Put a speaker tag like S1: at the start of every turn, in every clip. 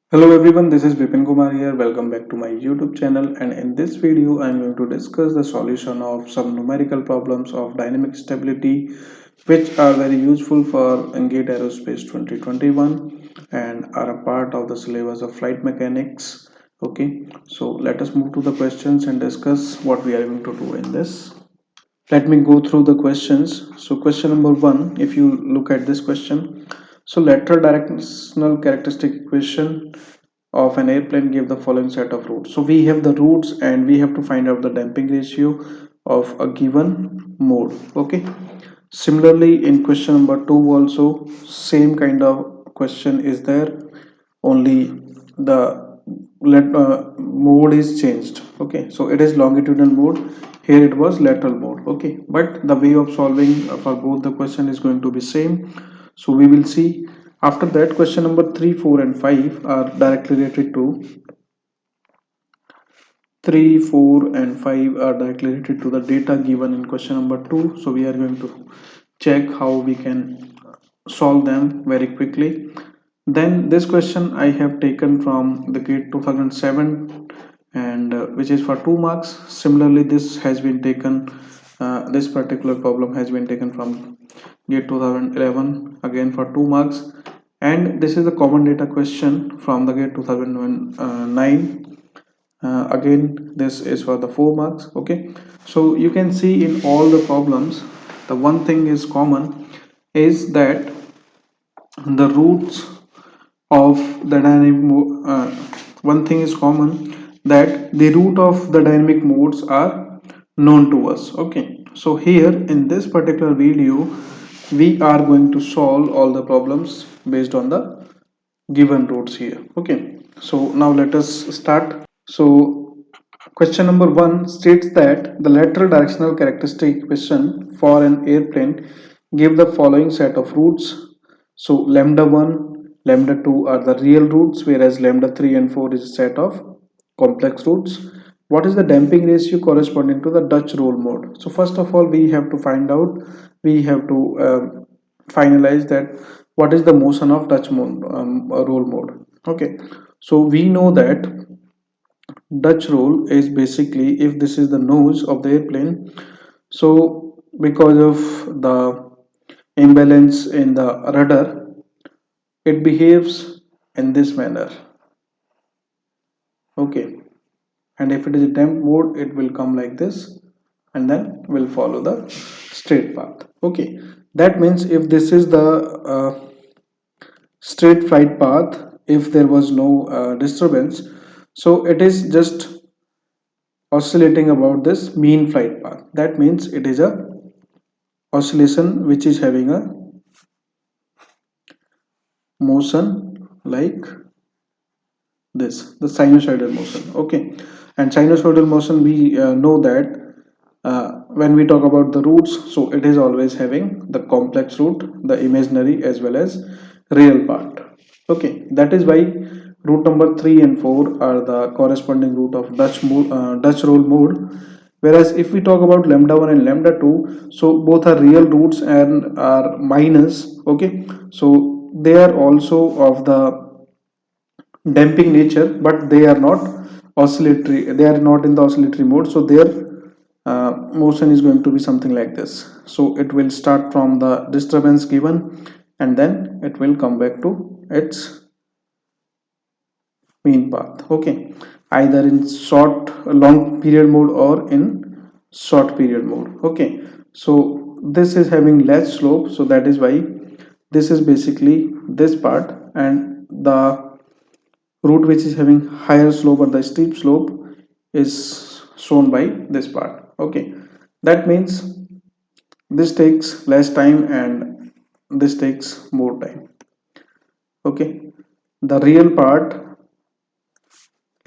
S1: Hello everyone, this is Vipin Kumar here. Welcome back to my YouTube channel, and in this video I am going to discuss the solution of some numerical problems of dynamic stability which are very useful for GATE Aerospace 2021 and are a part of the syllabus of flight mechanics. Okay, so let us move to the questions and discuss what we are going to do in this. Let me go through the questions. So question number 1, if you look at this question, so lateral directional characteristic equation of an airplane give the following set of routes. So we have the routes and we have to find out the damping ratio of a given mode. Okay, similarly in question number 2 also same kind of question is there, only the mode is changed. Okay, so it is longitudinal mode, here it was lateral mode. Okay, but the way of solving for both the question is going to be same, so we will see. After that, question number 3, 4 and 5 are directly related to 3, 4 and 5 are directly related to the data given in question number 2, so we are going to check how we can solve them very quickly. Then this question I have taken from the GATE 2007 and which is for 2 marks. Similarly, this has been taken, this particular problem has been taken from GATE 2011 again for 2 marks, and this is a common data question from the GATE 2009. Again, this is for the 4 marks. Okay, so you can see in all the problems the one thing is common is that the roots of the one thing is common, that the root of the dynamic modes are known to us. Okay, so here in this particular video we are going to solve all the problems based on the given roots here. Okay, so now let us start. So question number 1 states that the lateral directional characteristic equation for an airplane give the following set of roots. So lambda 1, lambda 2 are the real roots, whereas lambda 3 and 4 is a set of complex roots. What is the damping ratio corresponding to the Dutch roll mode? So first of all we have to find out, we have to finalize that what is the motion of Dutch mode, roll mode. Okay, so we know that Dutch roll is basically, if this is the nose of the airplane, so because of the imbalance in the rudder, it behaves in this manner. Okay, and if it is a damp mode, it will come like this and then will follow the straight path. Okay, that means if this is the straight flight path, if there was no disturbance, so it is just oscillating about this mean flight path. That means it is a oscillation which is having a motion like this, the sinusoidal motion. Okay, and sinusoidal motion we know that when we talk about the roots, so it is always having the complex root, the imaginary as well as real part. Okay, that is why root number 3 and 4 are the corresponding root of Dutch roll mode. Whereas if we talk about lambda 1 and lambda 2, so both are real roots and are minus. Okay, so they are also of the damping nature, but they are not oscillatory, they are not in the oscillatory mode, so their motion is going to be something like this. So it will start from the disturbance given and then it will come back to its mean path. Okay, either in short long period mode or in short period mode. Okay, so this is having less slope, so that is why this is basically this part, and the route which is having higher slope or the steep slope is shown by this part. Okay, that means this takes less time and this takes more time. Okay, the real part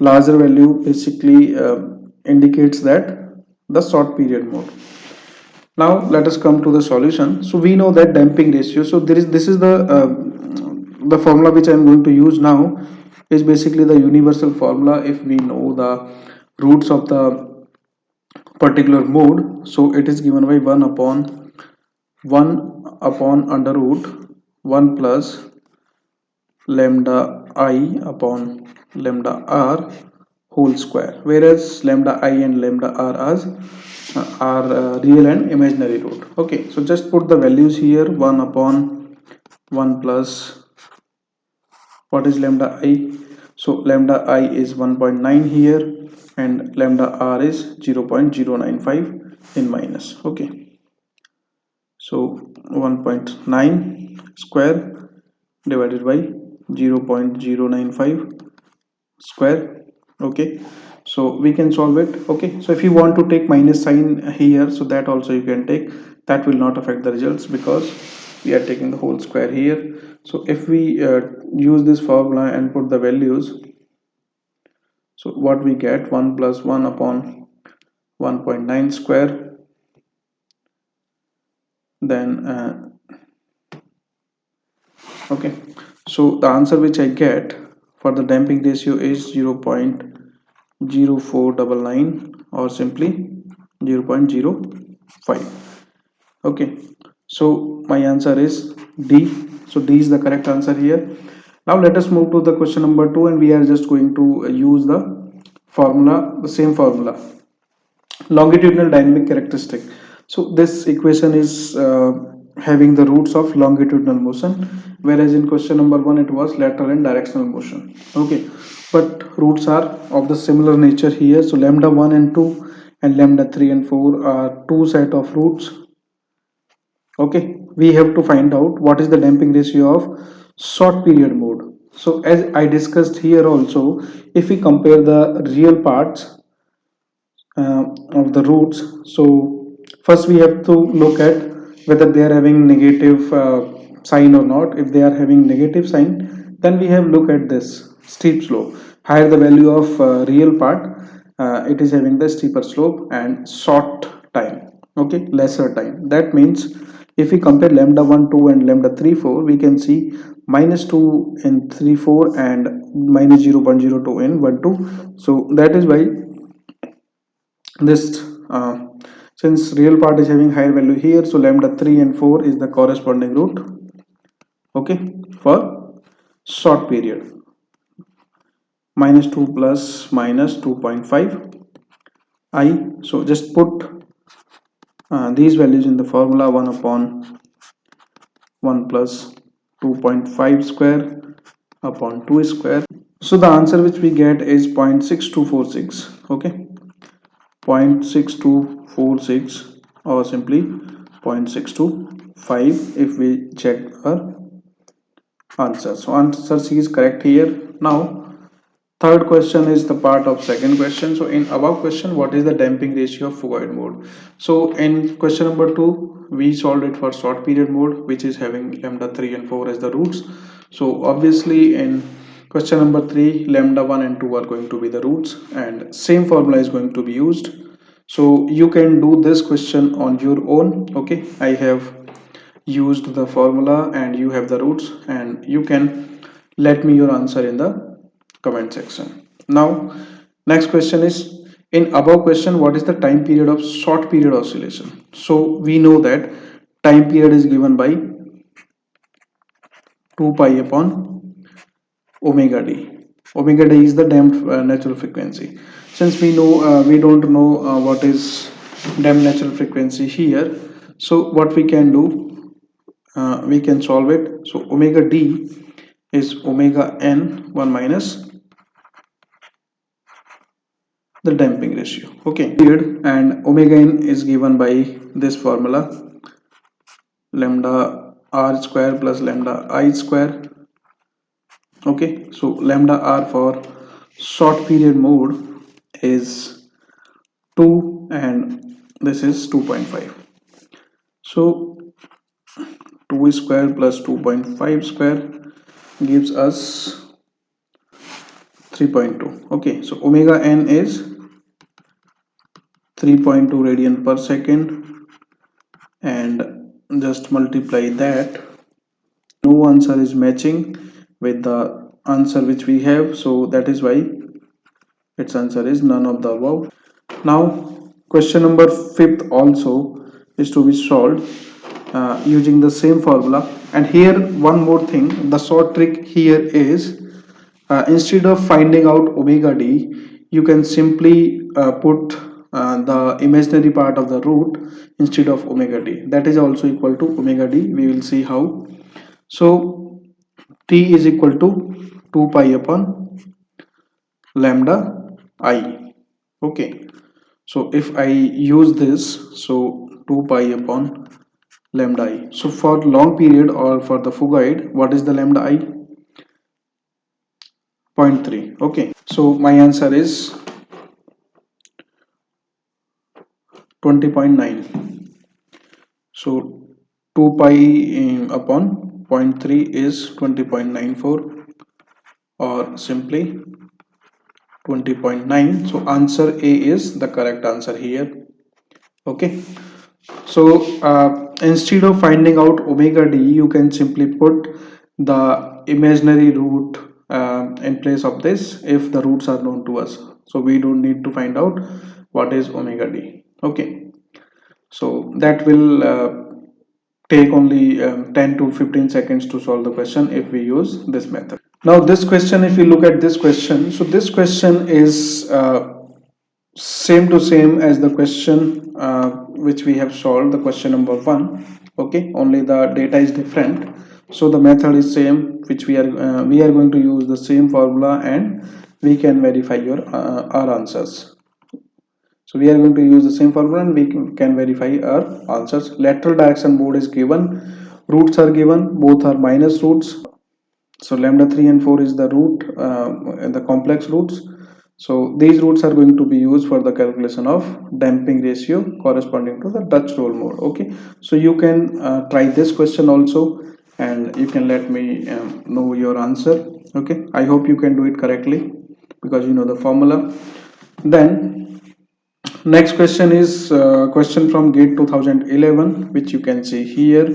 S1: larger value basically indicates that the short period mode. Now let us come to the solution. So we know that damping ratio, so there is, this is the formula which I am going to use now is basically the universal formula. If we know the roots of the particular mode, so it is given by 1 upon under root 1 plus lambda I upon lambda r whole square, whereas lambda I and lambda r as are real and imaginary root. Okay, so just put the values here. 1 upon 1 plus, what is lambda I? So lambda I is 1.9 here, and lambda r is 0.095 in minus. Okay, so 1.9 square divided by 0.095 square. Okay, so we can solve it. Okay, so if you want to take minus sign here, so that also you can take. That will not affect the results because we are taking the whole square here. So if we use this formula and put the values, so what we get, 1 plus 1 upon 1.9 square, then okay, so the answer which I get for the damping ratio is 0.0499 or simply 0.05. Okay, so my answer is D. So D is the correct answer here. Now let us move to the question number 2, and we are just going to use the formula, the same formula, longitudinal dynamic characteristic. So this equation is having the roots of longitudinal motion, whereas in question number 1 it was lateral and directional motion. Okay, but roots are of the similar nature here. So lambda 1 and 2 and lambda 3 and 4 are two set of roots. Okay, we have to find out what is the damping ratio of short period mode. So as I discussed here also, if we compare the real parts of the roots, so first we have to look at whether they are having negative sign or not. If they are having negative sign, then we have look at this steep slope. Higher the value of real part, it is having the steeper slope and short time. Okay, lesser time. That means if we compare lambda 1 2 and lambda 3 4, we can see minus 2 in 3 4 and minus 0.02 in 1 2. So that is why this since real part is having higher value here, so lambda 3 and 4 is the corresponding root. Okay, for short period, minus 2 plus minus 2.5 I. So just put these values in the formula. 1 upon 1 plus 2.5 square upon 2 square. So the answer which we get is 0.6246. Okay, 0.6246 or simply 0.625 if we check our answer. So answer C is correct here. Now third question is the part of second question. So in above question, what is the damping ratio of Phugoid mode? So in question number 2, we solved it for short period mode, which is having lambda 3 and 4 as the roots. So obviously in question number 3, lambda 1 and 2 are going to be the roots, and same formula is going to be used. So you can do this question on your own. Okay, I have used the formula and you have the roots, and you can let me your answer in the comment section. Now next question is, in above question, what is the time period of short period oscillation? So we know that time period is given by 2 pi upon omega d. Omega d is the damped natural frequency. Since we know we don't know what is damped natural frequency here, so what we can do, we can solve it. So omega d is omega n 1 minus the damping ratio. Okay, period, and omega n is given by this formula, lambda r square plus lambda I square. Okay, so lambda r for short period mode is 2 and this is 2.5. So 2 square plus 2.5 square gives us 3.2. Okay, so omega n is 3.2 radian per second, and just multiply that. No answer is matching with the answer which we have, so that is why its answer is none of the above. Now question number 5th also is to be solved using the same formula. And here one more thing, the short trick here is instead of finding out omega d, you can simply put the imaginary part of the root instead of omega d. That is also equal to omega d. We will see how. So t is equal to 2 pi upon lambda I. Okay, so if I use this, so 2 pi upon lambda I. So for long period or for the phugoid, what is the lambda I? 0.3. Okay, so my answer is 20.9. So 2 pi upon 0.3 is 20.94, or simply 20.9. So answer A is the correct answer here. Okay, so instead of finding out omega d, you can simply put the imaginary root in place of this if the roots are known to us. So we don't need to find out what is omega d. Okay, so that will take only 10 to 15 seconds to solve the question if we use this method. Now this question, if you look at this question, so this question is same to same as the question which we have solved, the question number 1. Okay, only the data is different. So the method is same, which we are going to use the same formula and we can verify our answers. So we are going to use the same formula and we can verify our answers. Lateral direction mode is given, roots are given, both are minus roots. So lambda 3 and 4 is the root, the complex roots. So these roots are going to be used for the calculation of damping ratio corresponding to the Dutch roll mode. Okay, so you can try this question also and you can let me know your answer. Okay, I hope you can do it correctly because you know the formula. Then next question is question from GATE 2011, which you can see here.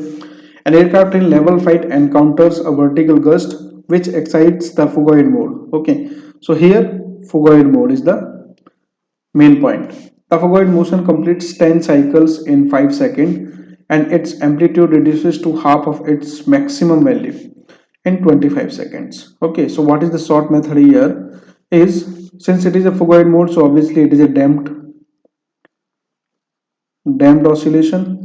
S1: An aircraft in level flight encounters a vertical gust which excites the phugoid mode. Okay, so here phugoid mode is the main point. The phugoid motion completes 10 cycles in 5 seconds and its amplitude reduces to half of its maximum value in 25 seconds. Okay, so what is the short method here is, since it is a phugoid mode, so obviously it is a damped oscillation,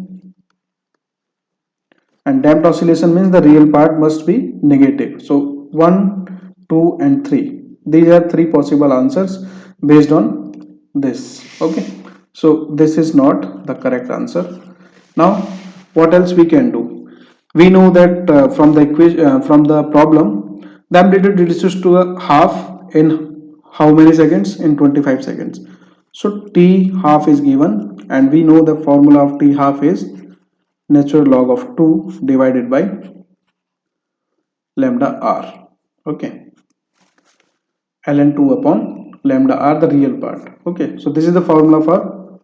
S1: and damped oscillation means the real part must be negative. So 1, 2 and 3, these are three possible answers based on this. Okay, so this is not the correct answer. Now what else we can do? We know that from the equation, from the problem, the amplitude reduces to a half in how many seconds? In 25 seconds. So t half is given and we know the formula of t half is natural log of 2 divided by lambda r. Okay, ln2 upon lambda r, the real part. Okay, so this is the formula for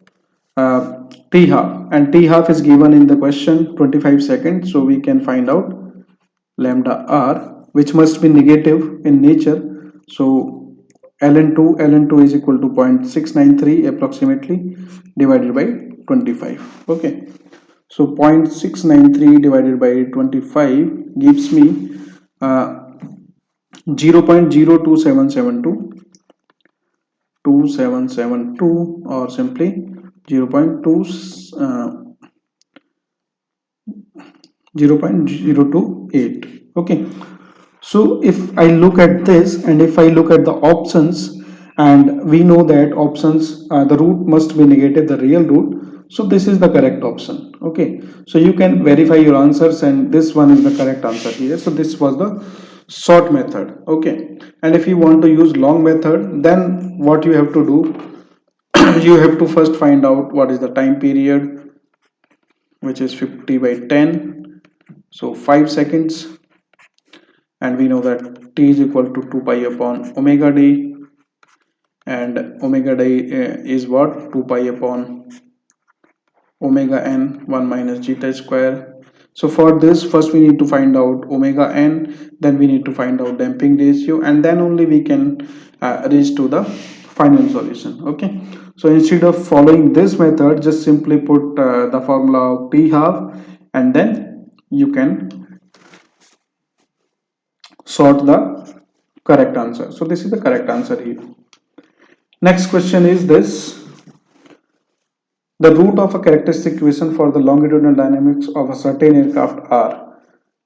S1: uh, t half, and t half is given in the question 25 seconds. So we can find out lambda r, which must be negative in nature. So ln2 is equal to 0.693 approximately divided by 25. Okay, so 0.693 divided by 25 gives me 0.02772 or simply 0.028. Okay, so if I look at this and if I look at the options, and we know that options, the root must be negative, the real root. So this is the correct option. Okay, so you can verify your answers and this one is the correct answer here. So this was the short method. Okay, and if you want to use long method, then what you have to do, you have to first find out what is the time period, which is 50 by 10, so 5 seconds, and we know that t is equal to 2 pi upon omega d, and omega d is what? 2 pi upon omega n 1 minus zeta square. So for this, first we need to find out omega n, then we need to find out damping ratio, and then only we can reach to the final solution. Okay, so instead of following this method, just simply put the formula of t half and then you can sort the correct answer. So this is the correct answer here. Next question is this: the root of a characteristic equation for the longitudinal dynamics of a certain aircraft are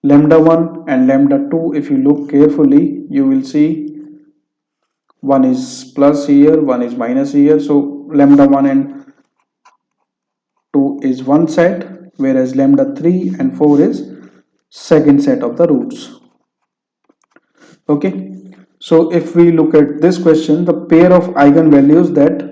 S1: lambda 1 and lambda 2. If you look carefully, you will see one is plus here, one is minus here. So lambda 1 and 2 is one set, whereas lambda 3 and 4 is second set of the roots. Okay, so if we look at this question, the pair of eigenvalues that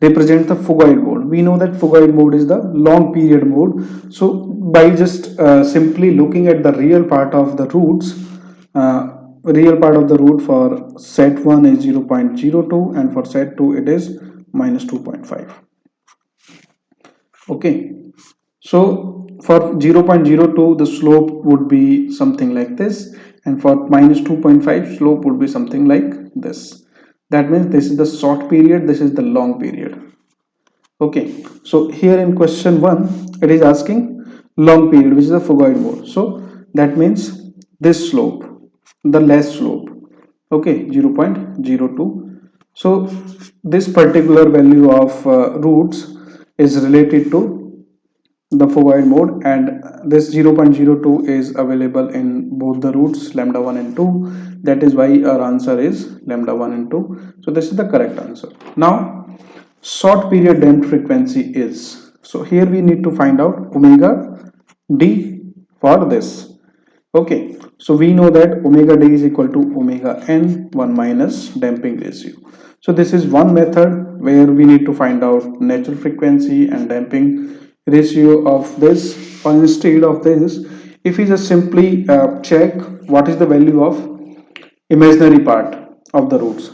S1: represent the Phugoid mode, we know that Phugoid mode is the long period mode. So by just simply looking at the real part of the roots, real part of the root for set 1 is 0.02 and for set 2 it is minus 2.5. Okay, so for 0.02 the slope would be something like this, and for minus 2.5 slope would be something like this. That means this is the short period, this is the long period. Okay, so here in question 1 it is asking long period, which is the Phugoid mode. So that means this slope, the less slope, okay, 0.02. So this particular value of roots is related to the Phugoid mode, and this 0.02 is available in both the roots lambda 1 and 2. That is why our answer is lambda 1 and 2. So this is the correct answer. Now short period damped frequency is, so here we need to find out omega d for this. Okay, so we know that omega d is equal to omega n 1 minus damping ratio. So this is one method where we need to find out natural frequency and damping ratio of this. Or instead of this, if we just simply check what is the value of imaginary part of the roots,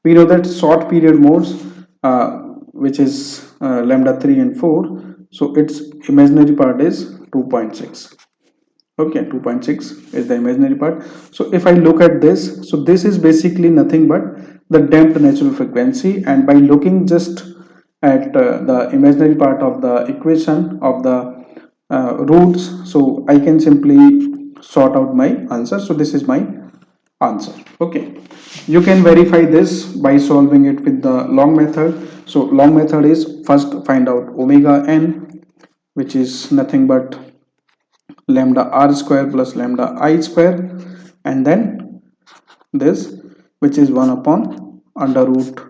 S1: we know that short period modes, which is lambda 3 and 4, so its imaginary part is 2.6. Okay, 2.6 is the imaginary part. So if I look at this, so this is basically nothing but the damped natural frequency, and by looking just at the imaginary part of the equation of the roots, so I can simply sort out my answer. So this is my answer. Okay, you can verify this by solving it with the long method. So long method is first find out omega n, which is nothing but lambda r square plus lambda I square, and then this, which is 1 upon under root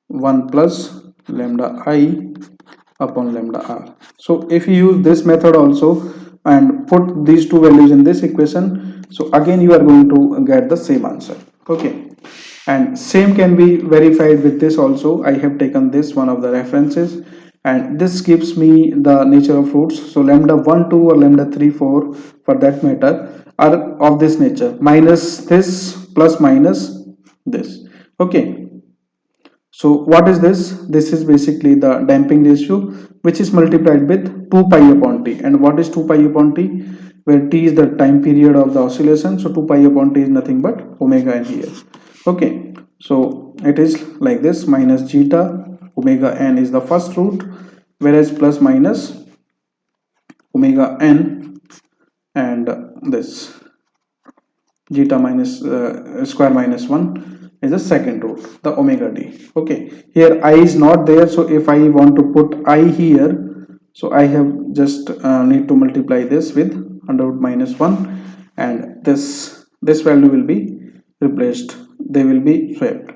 S1: 1 plus lambda I upon lambda r. So if you use this method also and put these two values in this equation, so again you are going to get the same answer. Okay, and same can be verified with this also. I have taken this one of the references, and this gives me the nature of roots. So lambda 1 2 or lambda 3 4 for that matter are of this nature, minus this plus minus this. Okay, so what is this? This is basically the damping ratio, which is multiplied with 2 pi upon t. And what is 2 pi upon t? Where t is the time period of the oscillation, so 2 pi upon t is nothing but omega n here. Okay, so it is like this, minus zeta omega n is the first root, whereas plus minus omega n and this zeta minus square minus 1 is the second root, the omega d. Okay, here I is not there, so if I want to put I here, so I have just need to multiply this with under root minus 1, and this value will be replaced, they will be swapped,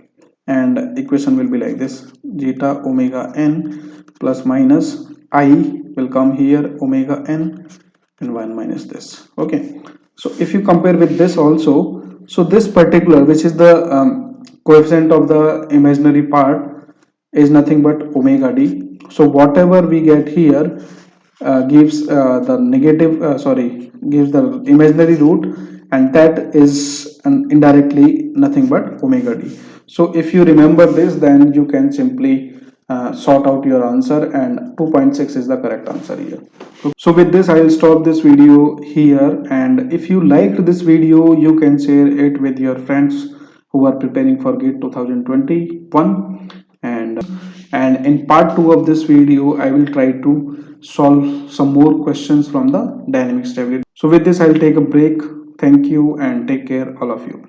S1: and equation will be like this: zeta omega n plus minus I will come here omega n and 1 minus this. Okay, so if you compare with this also, so this particular, which is the coefficient of the imaginary part, is nothing but omega d. So whatever we get here gives the negative sorry, gives the imaginary root, and that is indirectly nothing but omega d. So if you remember this, then you can simply sort out your answer, and 2.6 is the correct answer here. So with this I will stop this video here, and if you liked this video, you can share it with your friends who are preparing for GATE 2021. And in part 2 of this video I will try to solve some more questions from the dynamic stability. So with this I will take a break. Thank you and take care all of you.